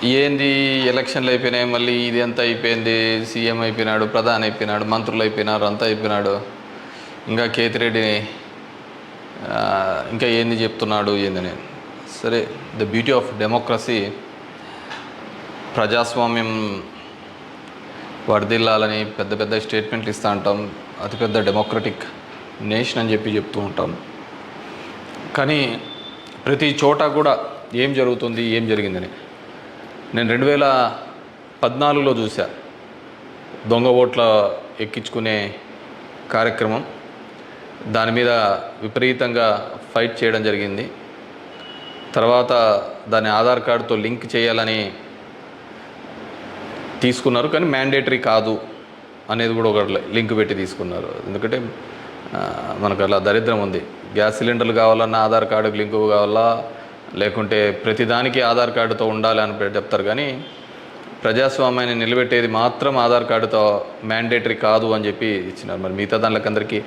ఏంది ఎలక్షన్లు అయిపోయినాయి, మళ్ళీ ఇది అంతా అయిపోయింది, సీఎం అయిపోయినాడు, ప్రధాని అయిపోయినాడు, మంత్రులు అయిపోయినారు, అంతా అయిపోయినాడు, ఇంకా కేతిరెడ్డిని ఇంకా ఏంది చెప్తున్నాడు ఏందని. సరే, ద బ్యూటీ ఆఫ్ డెమోక్రసీ, ప్రజాస్వామ్యం వర్ధిల్లాలని పెద్ద పెద్ద స్టేట్మెంట్లు ఇస్తూ ఉంటాం, అతిపెద్ద డెమోక్రటిక్ నేషన్ అని చెప్పి చెప్తూ ఉంటాం. కానీ ప్రతి చోట కూడా ఏం జరుగుతుంది, ఏం జరిగిందని నేను 2014లో చూసా. దొంగ ఓట్ల ఎక్కించుకునే కార్యక్రమం, దాని మీద విపరీతంగా ఫైట్ చేయడం జరిగింది. తర్వాత దాన్ని ఆధార్ కార్డుతో లింక్ చేయాలని తీసుకున్నారు, కానీ మ్యాండేటరీ కాదు అనేది కూడా ఒక లింక్ పెట్టి తీసుకున్నారు. ఎందుకంటే మనకు అలా దరిద్రం ఉంది. గ్యాస్ సిలిండర్లు కావాలన్నా ఆధార్ కార్డుకి లింకు కావాలా, లేకుంటే ప్రతిదానికి ఆధార్ కార్డుతో ఉండాలి అని చెప్తారు. కానీ ప్రజాస్వామ్యాన్ని నిలబెట్టేది మాత్రం ఆధార్ కార్డుతో మ్యాండేటరీ కాదు అని చెప్పి ఇచ్చినారు. మరి మిగతా దానికందరికీ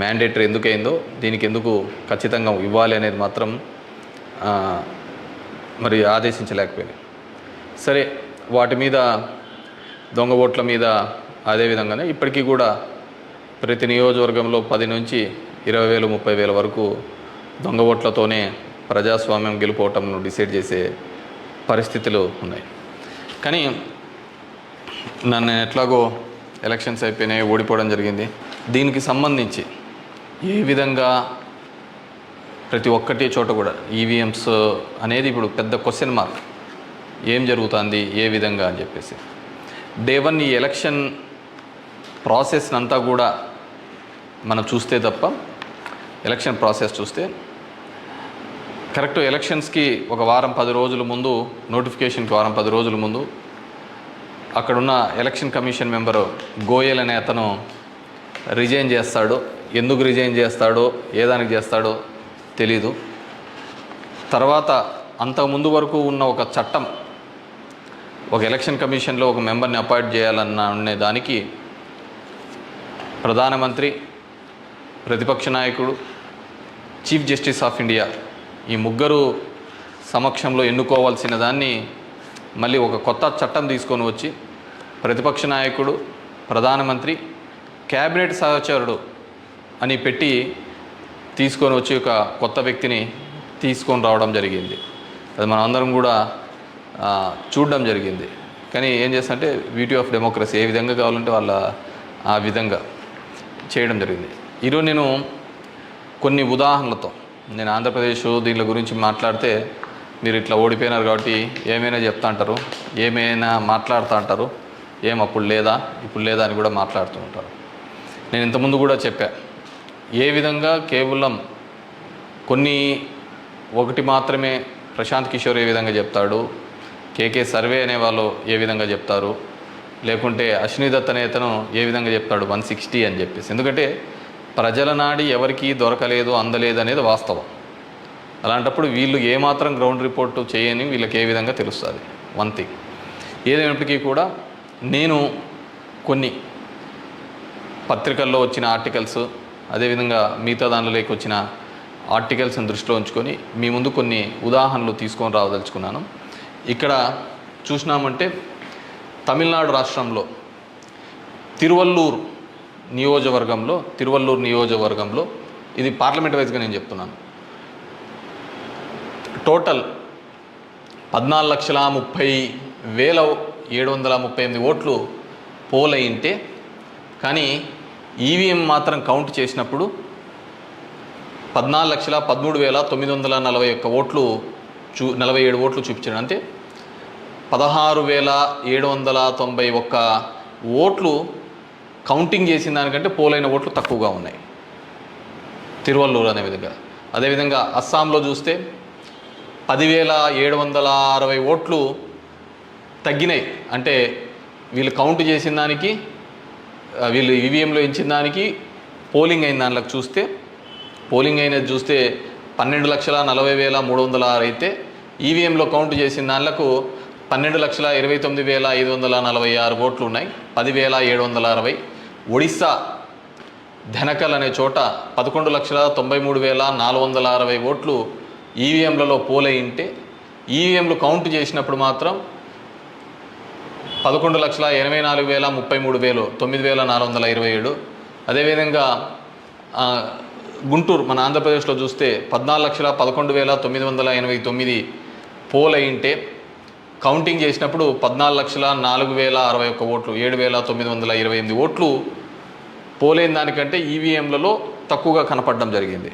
మ్యాండేటరీ ఎందుకైందో, దీనికి ఎందుకు ఖచ్చితంగా ఇవ్వాలి అనేది మాత్రం మరి ఆదేశించలేకపోయింది. సరే, వాటి మీద దొంగ ఓట్ల మీద అదేవిధంగానే ఇప్పటికీ కూడా ప్రతి నియోజకవర్గంలో 10 నుంచి 20,000 30,000 వరకు దొంగ ఓట్లతోనే ప్రజాస్వామ్యం గెలుపోవటంను డిసైడ్ చేసే పరిస్థితులు ఉన్నాయి. కానీ నన్ను ఎట్లాగో ఎలక్షన్స్ అయిపోయినాయి, ఓడిపోవడం జరిగింది. దీనికి సంబంధించి ఏ విధంగా ప్రతి ఒక్కటి చోట కూడా ఈవీఎంస్ అనేది ఇప్పుడు పెద్ద క్వశ్చన్ మార్క్. ఏం జరుగుతుంది, ఏ విధంగా అని చెప్పేసి డే 1 ఈ ఎలక్షన్ ప్రాసెస్ అంతా కూడా మనం చూస్తే తప్ప, ఎలక్షన్ ప్రాసెస్ చూస్తే కరెక్ట్ ఎలక్షన్స్కి ఒక వారం 10 రోజుల ముందు, నోటిఫికేషన్కి వారం 10 రోజుల ముందు అక్కడున్న ఎలక్షన్ కమిషన్ మెంబరు గోయల్ అనే అతను రిజైన్ చేస్తాడు. ఎందుకు రిజైన్ చేస్తాడో, ఏ దానికి చేస్తాడో తెలీదు. తర్వాత అంతకుముందు వరకు ఉన్న ఒక చట్టం, ఒక ఎలక్షన్ కమిషన్లో ఒక మెంబర్ని అపాయింట్ చేయాలన్న దానికి ప్రధానమంత్రి, ప్రతిపక్ష నాయకుడు, చీఫ్ జస్టిస్ ఆఫ్ ఇండియా ఈ ముగ్గురు సమక్షంలో ఎన్నుకోవాల్సిన దాన్ని మళ్ళీ ఒక కొత్త చట్టం తీసుకొని వచ్చి ప్రతిపక్ష నాయకుడు, ప్రధానమంత్రి, క్యాబినెట్ సహచరుడు అని పెట్టి తీసుకొని వచ్చి ఒక కొత్త వ్యక్తిని తీసుకొని రావడం జరిగింది. అది మనం అందరం కూడా చూడడం జరిగింది. కానీ ఏం చేస్తారంటే బ్యూటీ ఆఫ్ డెమోక్రసీ, ఏ విధంగా కావాలంటే వాళ్ళ ఆ విధంగా చేయడం జరిగింది. ఈరోజు నేను కొన్ని ఉదాహరణలతో, నేను ఆంధ్రప్రదేశ్ దీని గురించి మాట్లాడితే మీరు ఇట్లా ఓడిపోయినారు కాబట్టి ఏమైనా చెప్తా అంటారు, ఏమైనా మాట్లాడుతూ అంటారు, ఏం అప్పుడు లేదా ఇప్పుడు లేదా అని కూడా మాట్లాడుతూ ఉంటారు. నేను ఇంతకుముందు కూడా చెప్పా, ఏ విధంగా కేవలం ఒకటి మాత్రమే ప్రశాంత్ కిషోర్ ఏ విధంగా చెప్తాడు, కేకే సర్వే అనే వాళ్ళు ఏ విధంగా చెప్తారు, లేకుంటే అశ్విని దత్ అనే అతను ఏ విధంగా చెప్తాడు 160 అని చెప్పేసి. ఎందుకంటే ప్రజల నాడి ఎవరికి దొరకలేదు, అందలేదు అనేది వాస్తవం. అలాంటప్పుడు వీళ్ళు ఏమాత్రం గ్రౌండ్ రిపోర్టు చేయని వీళ్ళకి ఏ విధంగా తెలుస్తుంది. వన్ థింగ్ ఏదైనప్పటికీ కూడా నేను కొన్ని పత్రికల్లో వచ్చిన ఆర్టికల్స్, అదేవిధంగా మిగతా దానిలోకి వచ్చిన ఆర్టికల్స్ని దృష్టిలో ఉంచుకొని మీ ముందు కొన్ని ఉదాహరణలు తీసుకొని రావదలుచుకున్నాను. ఇక్కడ చూసినామంటే తమిళనాడు రాష్ట్రంలో తిరువల్లూరు నియోజకవర్గంలో ఇది పార్లమెంట్ వైజ్గా నేను చెప్తున్నాను, టోటల్ 14,30,738 ఓట్లు పోల్ అయింటే, కానీ ఈవీఎం మాత్రం కౌంట్ చేసినప్పుడు 14,13,941 ఓట్లు 47 ఓట్లు చూపించాడు. అంటే 16,791 ఓట్లు కౌంటింగ్ చేసిన దానికంటే పోలైన ఓట్లు తక్కువగా ఉన్నాయి తిరువల్లూరు అనే విధంగా. అదేవిధంగా అస్సాంలో చూస్తే 10,760 ఓట్లు తగ్గినాయి. అంటే వీళ్ళు కౌంట్ చేసిన దానికి, వీళ్ళు ఈవీఎంలో ఇచ్చిన దానికి పోలింగ్ అయిన దానిలోకి చూస్తే, పోలింగ్ అయినది చూస్తే 12,40,306 అయితే ఈవీఎంలో కౌంట్ చేసిన దానిలకు 12,29,546 ఓట్లు ఉన్నాయి, 10,760. ఒడిస్సా ధెనకల్ అనే చోట 11,93,460 ఓట్లు ఈవీఎంలలో పోలయింటే, ఈవీఎంలు కౌంట్ చేసినప్పుడు మాత్రం 11,84,33,000 9,427. అదేవిధంగా గుంటూరు మన ఆంధ్రప్రదేశ్లో చూస్తే 14,11,989 పోల్ అయింటే కౌంటింగ్ చేసినప్పుడు 14,04,061 ఓట్లు 7,928 ఓట్లు పోలైన దానికంటే ఈవీఎంలలో తక్కువగా కనపడడం జరిగింది.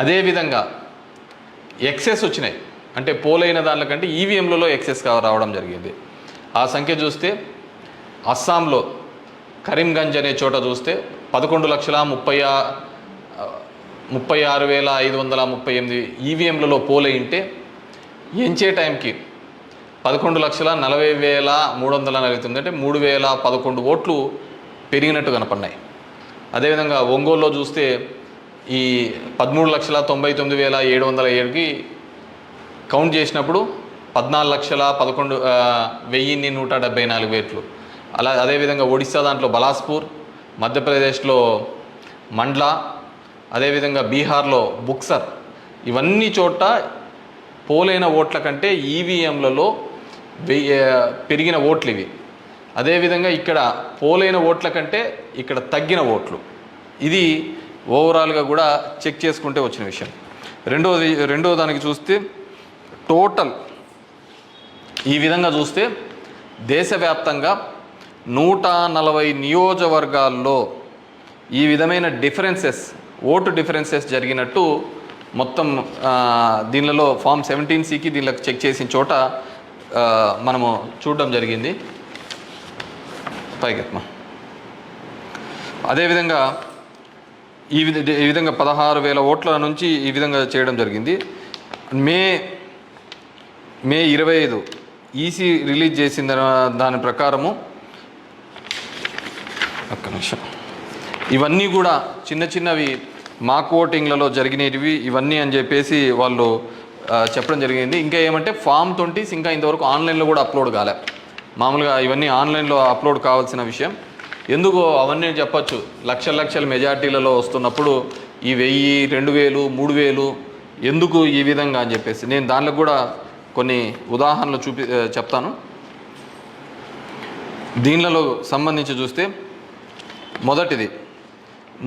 అదేవిధంగా ఎక్సెస్ వచ్చినాయి, అంటే పోలైన దానికంటే ఈవీఎంలలో ఎక్సెస్ రావడం జరిగింది. ఆ సంఖ్య చూస్తే అస్సాంలో కరీంగంజ్ అనే చోట చూస్తే 11,36,538 ఈవీఎంలలో పోలైంటే ఎంచే టైంకి 11,40,349 అంటే 3,011 ఓట్లు పెరిగినట్టు కనపడినాయి. అదేవిధంగా ఒంగోలులో చూస్తే ఈ 13,99,707కి కౌంట్ చేసినప్పుడు 14,11,174 ఓట్లు. అదేవిధంగా ఒడిశా దాంట్లో బలాస్పూర్, మధ్యప్రదేశ్లో మండ్లా, అదేవిధంగా బీహార్లో బుక్సర్, ఇవన్నీ చోట పోలైన ఓట్ల కంటే ఈవీఎంలలో పెరిగిన ఓట్లు ఇవి. అదేవిధంగా ఇక్కడ పోలైన ఓట్ల కంటే ఇక్కడ తగ్గిన ఓట్లు. ఇది ఓవరాల్గా కూడా చెక్ చేసుకుంటే వచ్చిన విషయం. రెండో దానికి చూస్తే టోటల్ ఈ విధంగా చూస్తే దేశవ్యాప్తంగా 140 నియోజకవర్గాల్లో ఈ విధమైన ఓటు డిఫరెన్సెస్ జరిగినట్టు మొత్తం దీనిలో ఫామ్ 17సికి దీనిలో చెక్ చేసిన చోట మనము చూడడం జరిగింది. పైకెత్మ అదేవిధంగా ఈ విధంగా 16,000 ఓట్ల నుంచి ఈ విధంగా చేయడం జరిగింది. మే 25 ఈసీ రిలీజ్ చేసిన దాని ప్రకారము ఒక్క నిమిషం, ఇవన్నీ కూడా చిన్నవి మాక్ ఓటింగ్లలో జరిగినవి ఇవన్నీ అని చెప్పేసి వాళ్ళు చెప్పడం జరిగింది. ఇంకా ఏమంటే ఫామ్ 20 ఇంకా ఇంతవరకు ఆన్లైన్లో కూడా అప్లోడ్ కాలే. మామూలుగా ఇవన్నీ ఆన్లైన్లో అప్లోడ్ కావాల్సిన విషయం. ఎందుకో అవన్నీ చెప్పచ్చు, లక్షల మెజార్టీలలో వస్తున్నప్పుడు ఈ 1000, 2000, 3000 ఎందుకు ఈ విధంగా అని చెప్పేసి నేను దానిలో కూడా కొన్ని ఉదాహరణలు చెప్తాను. దీనిలో సంబంధించి చూస్తే మొదటిది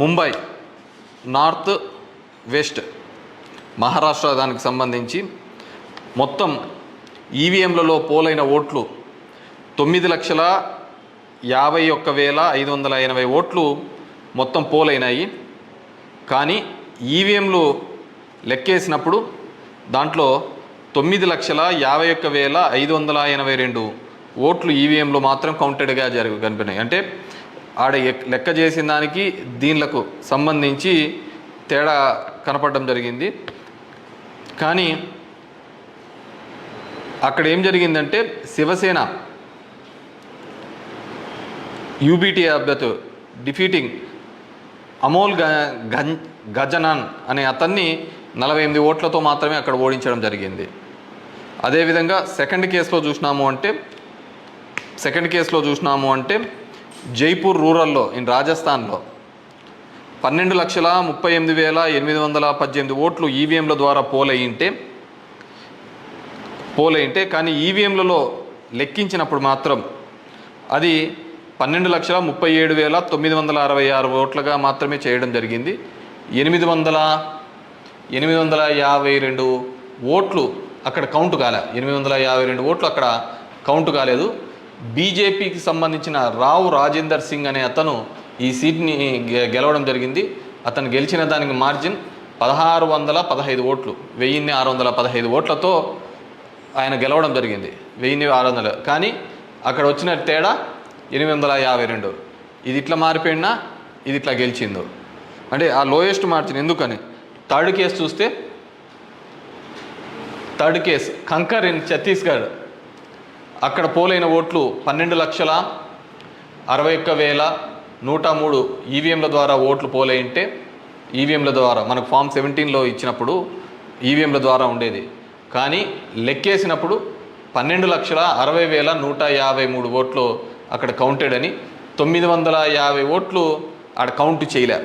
ముంబై నార్త్ వెస్ట్ మహారాష్ట్ర దానికి సంబంధించి మొత్తం ఈవీఎంలలో పోలైన ఓట్లు 9,51,580 ఓట్లు మొత్తం పోలైనాయి. కానీ ఈవీఎంలు లెక్కేసినప్పుడు దాంట్లో 9,51,582 ఓట్లు ఈవీఎంలు మాత్రం కౌంటెడ్గా కనిపినాయి. అంటే ఆడ లెక్క చేసిన దానికి దీనిలకు సంబంధించి తేడా కనపడడం జరిగింది. కానీ అక్కడ ఏం జరిగిందంటే శివసేన యూబీటీ అభ్యర్థి డిఫీటింగ్ అమోల్ గజనన్ అనే అతన్ని 48 ఓట్లతో మాత్రమే అక్కడ ఓడించడం జరిగింది. అదేవిధంగా సెకండ్ కేసులో చూసినాము అంటే జైపూర్ రూరల్లో రాజస్థాన్లో 12,38,818 ఓట్లు ఈవీఎంల ద్వారా పోలైంటే కానీ ఈవీఎంలలో లెక్కించినప్పుడు మాత్రం అది 12,37,966 ఓట్లుగా మాత్రమే చేయడం జరిగింది. 852 ఓట్లు అక్కడ కౌంట్ కాలే. 852 ఓట్లు అక్కడ కౌంట్ కాలేదు. బీజేపీకి సంబంధించిన రావు రాజేందర్ సింగ్ అనే అతను ఈ సీట్ని గెలవడం జరిగింది. అతను గెలిచిన దానికి మార్జిన్ 1,615 ఓట్లు, 1,615 ఓట్లతో ఆయన గెలవడం జరిగింది. 1,600. కానీ అక్కడ వచ్చిన తేడా 852. ఇది ఇట్లా మారిపోయినా ఇది ఇట్లా గెలిచిందో అంటే ఆ లోయెస్ట్ మార్జిన్. ఎందుకని థర్డ్ కేసు చూస్తే కంకర్ ఇన్ ఛత్తీస్గఢ్ అక్కడ పోలైన ఓట్లు 12,61,103 ఈవీఎంల ద్వారా ఓట్లు పోలైంటే ఈవీఎంల ద్వారా మనకు ఫామ్ 17లో ఇచ్చినప్పుడు ఈవీఎంల ద్వారా ఉండేది. కానీ లెక్కేసినప్పుడు 12,60,153 ఓట్లు అక్కడ కౌంటెడ్ అని 950 ఓట్లు ఆడ కౌంట్ చేయలే,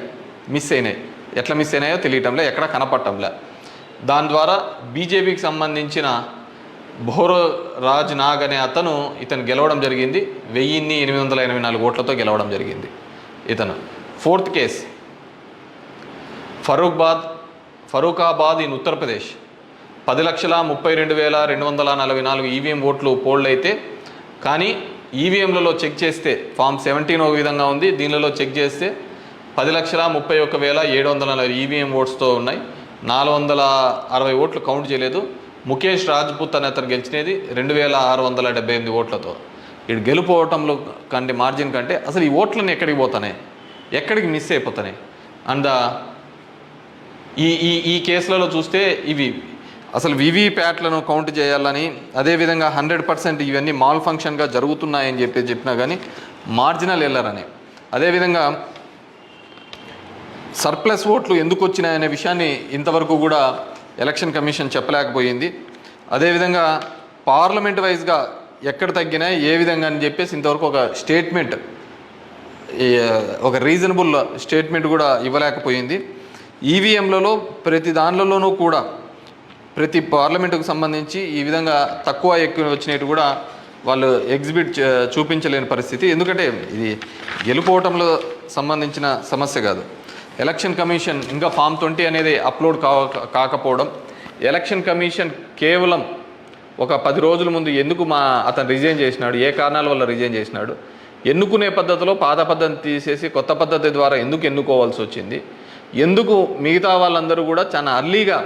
మిస్ అయినాయి. ఎట్లా మిస్ అయినాయో తెలియటంలే, ఎక్కడ కనపడటంలే. దాని ద్వారా బీజేపీకి సంబంధించిన భోరో రాజ్ నాగ్ అనే ఇతను గెలవడం జరిగింది. 1884 ఓట్లతో గెలవడం జరిగింది ఇతను. Fourth case Farrukhabad in Uttar Pradesh. 10,32,244 EVM ఓట్లు పోల్డ్ అయితే, కానీ ఈవీఎంలలో చెక్ చేస్తే ఫామ్ 17 ఒక విధంగా ఉంది, దీనిలో చెక్ చేస్తే 10,31,740 ఈవీఎం ఓట్స్తో ఉన్నాయి. 460 ఓట్లు కౌంట్ చేయలేదు. ముఖేష్ రాజ్పుత్ అనే అతను గెలిచినది 2,678 ఓట్లతో. ఇటు గెలుపోవటంలో కంటే మార్జిన్ కంటే అసలు ఈ ఓట్లను ఎక్కడికి పోతున్నాయి, ఎక్కడికి మిస్ అయిపోతున్నాయి. అండ్ ఈ కేసులలో చూస్తే ఇవి అసలు వివిప్యాట్లను కౌంట్ చేయాలని, అదేవిధంగా 100% ఇవన్నీ మాల్ ఫంక్షన్గా జరుగుతున్నాయని చెప్పినా కానీ మార్జినల్ ఎల్లరని, అదేవిధంగా సర్ప్లస్ ఓట్లు ఎందుకు వచ్చినాయనే విషయాన్ని ఇంతవరకు కూడా ఎలక్షన్ కమిషన్ చెప్పలేకపోయింది. అదేవిధంగా పార్లమెంట్ వైజ్గా ఎక్కడ తగ్గినాయి ఏ విధంగా అని చెప్పేసి ఇంతవరకు ఒక స్టేట్మెంట్, ఒక రీజనబుల్ స్టేట్మెంట్ కూడా ఇవ్వలేకపోయింది. ఈవీఎంలలో ప్రతి దానిలోనూ కూడా ప్రతి పార్లమెంటుకు సంబంధించి ఈ విధంగా తక్కువ ఎక్కువ వచ్చినట్టు కూడా వాళ్ళు చూపించలేని పరిస్థితి. ఎందుకంటే ఇది గెలుపోవటంలో సంబంధించిన సమస్య కాదు. ఎలక్షన్ కమిషన్ ఇంకా ఫామ్ 20 అనేది అప్లోడ్ కాకపోవడం, ఎలక్షన్ కమిషన్ కేవలం ఒక 10 రోజుల ముందు ఎందుకు అతను రిజైన్ చేసినాడు, ఏ కారణాల వల్ల రిజైన్ చేసినాడు, ఎన్నుకునే పద్ధతిలో పాత పద్ధతిని తీసేసి కొత్త పద్ధతి ద్వారా ఎందుకు ఎన్నుకోవాల్సి వచ్చింది, ఎందుకు మిగతా వాళ్ళందరూ కూడా చాలా అర్లీగా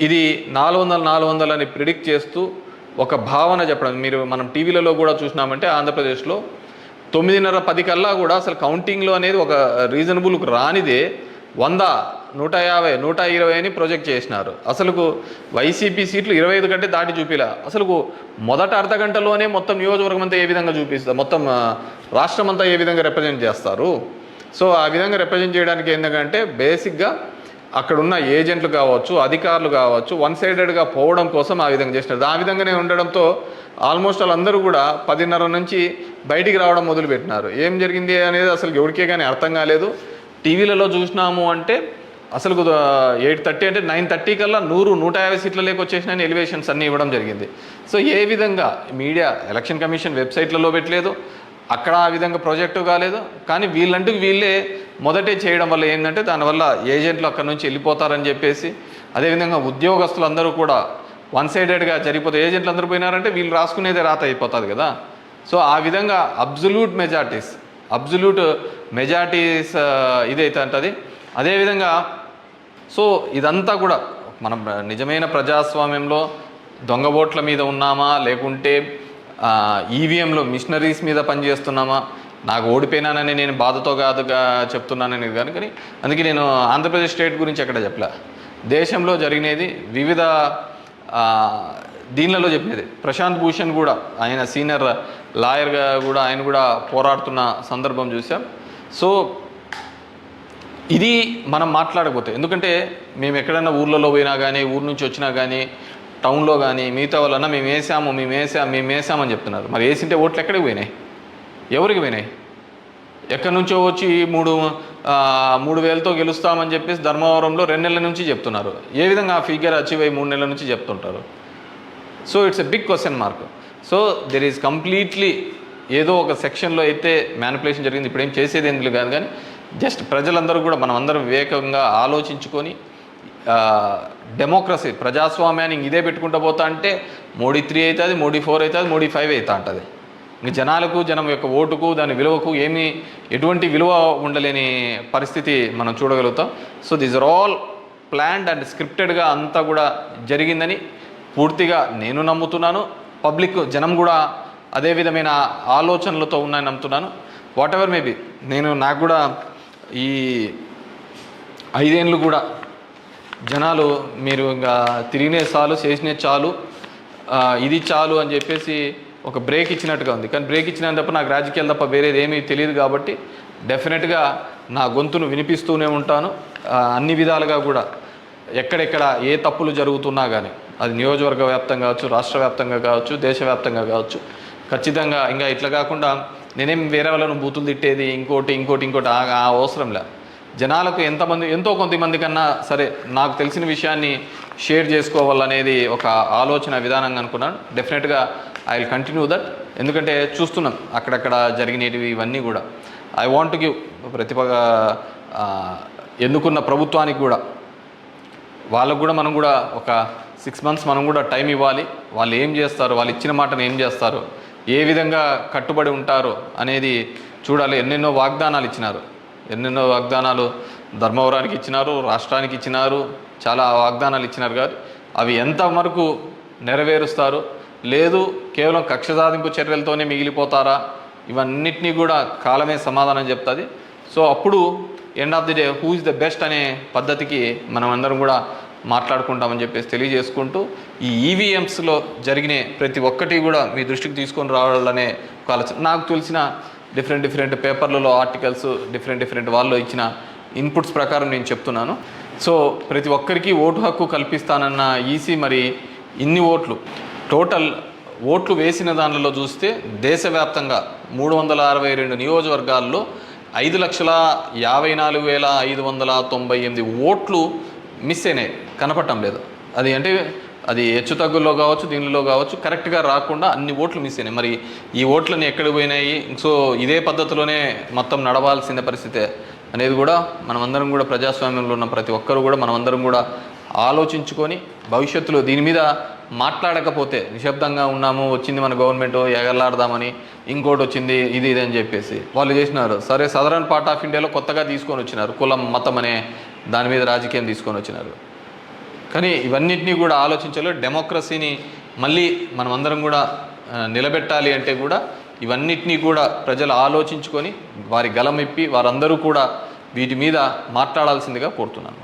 ఇది 400 అని ప్రిడిక్ట్ చేస్తూ ఒక భావన చెప్పడం. మనం టీవీలలో కూడా చూసినామంటే ఆంధ్రప్రదేశ్లో 9:30-10 కల్లా కూడా అసలు కౌంటింగ్లో అనేది ఒక రీజనబుల్ రానిదే 100, 150, 120 అని ప్రొజెక్ట్ చేసినారు. అసలుకు వైసీపీ సీట్లు 25 కంటే దాటి చూపిలా. అసలుకు మొదట అర్ధ గంటలోనే మొత్తం నియోజకవర్గం అంతా ఏ విధంగా చూపిస్తారు, మొత్తం రాష్ట్రం అంతా ఏ విధంగా రిప్రజెంట్ చేస్తారు. సో ఆ విధంగా రిప్రజెంట్ చేయడానికి ఏంటంటే బేసిక్గా అక్కడున్న ఏజెంట్లు కావచ్చు, అధికారులు కావచ్చు, వన్ సైడెడ్గా పోవడం కోసం ఆ విధంగా చేసినారు. ఆ విధంగానే ఉండడంతో ఆల్మోస్ట్ వాళ్ళందరూ కూడా 10:30 నుంచి బయటికి రావడం మొదలుపెట్టినారు. ఏం జరిగింది అనేది అసలు ఎవరికే కానీ అర్థం కాలేదు. టీవీలలో చూసినాము అంటే అసలు 8:30 అంటే 9:30 కల్లా 100-150 సీట్ల లేక వచ్చేసినాయని ఎలివేషన్స్ అన్నీ ఇవ్వడం జరిగింది. సో ఏ విధంగా మీడియా ఎలక్షన్ కమిషన్ వెబ్సైట్లలో పెట్టలేదు, అక్కడ ఆ విధంగా ప్రాజెక్టు కాలేదు. కానీ వీళ్ళంటూ వీళ్ళే మొదటే చేయడం వల్ల ఏంటంటే దానివల్ల ఏజెంట్లు అక్కడ నుంచి వెళ్ళిపోతారని చెప్పేసి, అదేవిధంగా ఉద్యోగస్తులు అందరూ కూడా వన్ సైడెడ్గా జరిగిపోతాయి. ఏజెంట్లు అందరూ పోయినారంటే వీళ్ళు రాసుకునేదే రాత అయిపోతుంది కదా. సో ఆ విధంగా అబ్జల్యూట్ మెజారిటీస్ ఇదైతే అంటది. అదేవిధంగా సో ఇదంతా కూడా మనం నిజమైన ప్రజాస్వామ్యంలో దొంగ ఓట్ల మీద ఉన్నామా, లేకుంటే ఈవీఎంలో మిషనరీస్ మీద పనిచేస్తున్నామా, నాకు ఓడిపోయినానని నేను బాధతో కాదుగా చెప్తున్నానని కానీ అందుకే నేను ఆంధ్రప్రదేశ్ స్టేట్ గురించి ఎక్కడ చెప్పలే. దేశంలో జరిగినది వివిధ దీనిలలో చెప్పినది. ప్రశాంత్ భూషణ్ కూడా ఆయన సీనియర్ లాయర్గా కూడా ఆయన కూడా పోరాడుతున్న సందర్భం చూసాం. సో ఇది మనం మాట్లాడకపోతే, ఎందుకంటే మేము ఎక్కడైనా ఊర్లలో పోయినా కానీ, ఊరు నుంచి వచ్చినా కానీ, టౌన్లో కానీ మిగతా వాళ్ళన్నా మేము వేసామని చెప్తున్నారు. మరి వేసింటే ఓట్లు ఎక్కడికి పోయినాయి, ఎవరికి పోయినాయి? ఎక్కడి నుంచో వచ్చి 3,000తో గెలుస్తామని చెప్పేసి ధర్మవరంలో 2 నెలల నుంచి చెప్తున్నారు. ఏ విధంగా ఆ ఫిగర్ అచీవ్ అయ్యి 3 నెలల నుంచి చెప్తుంటారు? So it's a big question mark. So there is completely ఏదో ఒక సెక్షన్లో అయితే మ్యానిపులేషన్ జరిగింది. ఇప్పుడు ఏం చేసేది ఎందుకు కాదు, కానీ జస్ట్ ప్రజలందరూ కూడా మనం అందరం వివేకంగా ఆలోచించుకొని డెమోక్రసీ ప్రజాస్వామ్యాన్ని ఇదే పెట్టుకుంటూ పోతా అంటే మోడీ 3 అవుతుంది, మోడీ 4 అవుతుంది, మోడీ 5 అవుతా ఉంటుంది. ఇంక జనం యొక్క ఓటుకు దాని విలువకు ఎటువంటి విలువ ఉండలేని పరిస్థితి మనం చూడగలుగుతాం. So these are all planned and స్క్రిప్టెడ్గా అంతా కూడా జరిగిందని పూర్తిగా నేను నమ్ముతున్నాను. పబ్లిక్ జనం కూడా అదే విధమైన ఆలోచనలతో ఉన్నాయని నమ్ముతున్నాను. వాట్ ఎవర్ మేబీ నాకు కూడా ఈ 5 ఏళ్ళు కూడా జనాలు మీరు ఇంకా తిరిగినే చాలు, చేసినే చాలు, ఇది చాలు అని చెప్పేసి ఒక బ్రేక్ ఇచ్చినట్టుగా ఉంది. కానీ బ్రేక్ ఇచ్చినంత తప్ప నాకు రాజకీయాలు తప్ప వేరేది ఏమీ తెలియదు. కాబట్టి డెఫినెట్గా నా గొంతును వినిపిస్తూనే ఉంటాను. అన్ని విధాలుగా కూడా ఎక్కడెక్కడ ఏ తప్పులు జరుగుతున్నా కానీ, అది నియోజకవర్గ వ్యాప్తంగా కావచ్చు, రాష్ట్ర వ్యాప్తంగా కావచ్చు, దేశవ్యాప్తంగా కావచ్చు, ఖచ్చితంగా ఇంకా ఇట్లా కాకుండా నేనేం వేరే వాళ్ళను బూతులు తిట్టేది ఇంకోటి ఆ అవసరం లే. జనాలకు ఎంతో కొంతమంది కన్నా సరే నాకు తెలిసిన విషయాన్ని షేర్ చేసుకోవాలనేది ఒక ఆలోచన విధానంగా అనుకున్నాను. డెఫినెట్గా ఐ విల్ కంటిన్యూ దట్. ఎందుకంటే చూస్తున్నాం అక్కడక్కడ జరిగినవి ఇవన్నీ కూడా. ఐ వాంట్ గివ్ ఎన్నుకున్న ప్రభుత్వానికి కూడా వాళ్ళకు కూడా మనం కూడా ఒక 6 months మనం కూడా టైం ఇవ్వాలి. వాళ్ళు ఏం చేస్తారు, వాళ్ళు ఇచ్చిన మాటను ఏం చేస్తారు, ఏ విధంగా కట్టుబడి ఉంటారు అనేది చూడాలి. ఎన్నెన్నో వాగ్దానాలు ధర్మవరానికి ఇచ్చినారు, రాష్ట్రానికి ఇచ్చినారు, చాలా వాగ్దానాలు ఇచ్చినారు. కాదు అవి ఎంతవరకు నెరవేరుస్తారు, లేదు కేవలం కక్ష సాధింపు చర్యలతోనే మిగిలిపోతారా, ఇవన్నిటినీ కూడా కాలమే సమాధానం చెప్తుంది. సో అప్పుడు end of the day who is the best అనే పద్ధతికి మనం అందరం కూడా మాట్లాడుకుంటామని చెప్పేసి తెలియజేసుకుంటూ, ఈ ఈవీఎంస్లో జరిగిన ప్రతి ఒక్కటి కూడా మీ దృష్టికి తీసుకొని రావాలనే ఒక ఆలోచన. నాకు తెలిసిన డిఫరెంట్ పేపర్లలో ఆర్టికల్స్ డిఫరెంట్ వాళ్ళు ఇచ్చిన ఇన్పుట్స్ ప్రకారం నేను చెప్తున్నాను. సో ప్రతి ఒక్కరికి ఓటు హక్కు కల్పిస్తానన్న ఈసీ మరి ఇన్ని టోటల్ ఓట్లు వేసిన దానిలో చూస్తే దేశవ్యాప్తంగా 362 నియోజకవర్గాల్లో 5,54,598 ఓట్లు మిస్ అయినాయి, కనపడటం లేదు. అది హెచ్చు తగ్గుల్లో కావచ్చు, దీనిలో కావచ్చు, కరెక్ట్గా రాకుండా అన్ని ఓట్లు మిస్ అయినాయి. మరి ఈ ఓట్లని ఎక్కడికి పోయినాయి? సో ఇదే పద్ధతిలోనే మొత్తం నడవాల్సిన పరిస్థితే అనేది కూడా మనమందరం కూడా ప్రజాస్వామ్యంలో ఉన్న ప్రతి ఒక్కరు కూడా మనమందరం కూడా ఆలోచించుకొని భవిష్యత్తులో దీని మీద మాట్లాడకపోతే నిశ్శబ్దంగా ఉన్నాము, వచ్చింది మన గవర్నమెంట్ ఎగలాడదామని, ఇంకోటి వచ్చింది ఇది అని చెప్పేసి వాళ్ళు చేసినారు. సరే సదరన్ పార్ట్ ఆఫ్ ఇండియాలో కొత్తగా తీసుకొని వచ్చినారు, కులం మతం అనే దాని మీద రాజకీయం తీసుకొని వచ్చినారు. కానీ ఇవన్నిటినీ కూడా ఆలోచించాలి. డెమోక్రసీని మళ్ళీ మనమందరం కూడా నిలబెట్టాలి అంటే కూడా ఇవన్నిటినీ కూడా ప్రజలు ఆలోచించుకొని వారి గలం ఇప్పి వారందరూ కూడా వీటి మీద మాట్లాడాల్సిందిగా కోరుతున్నాను.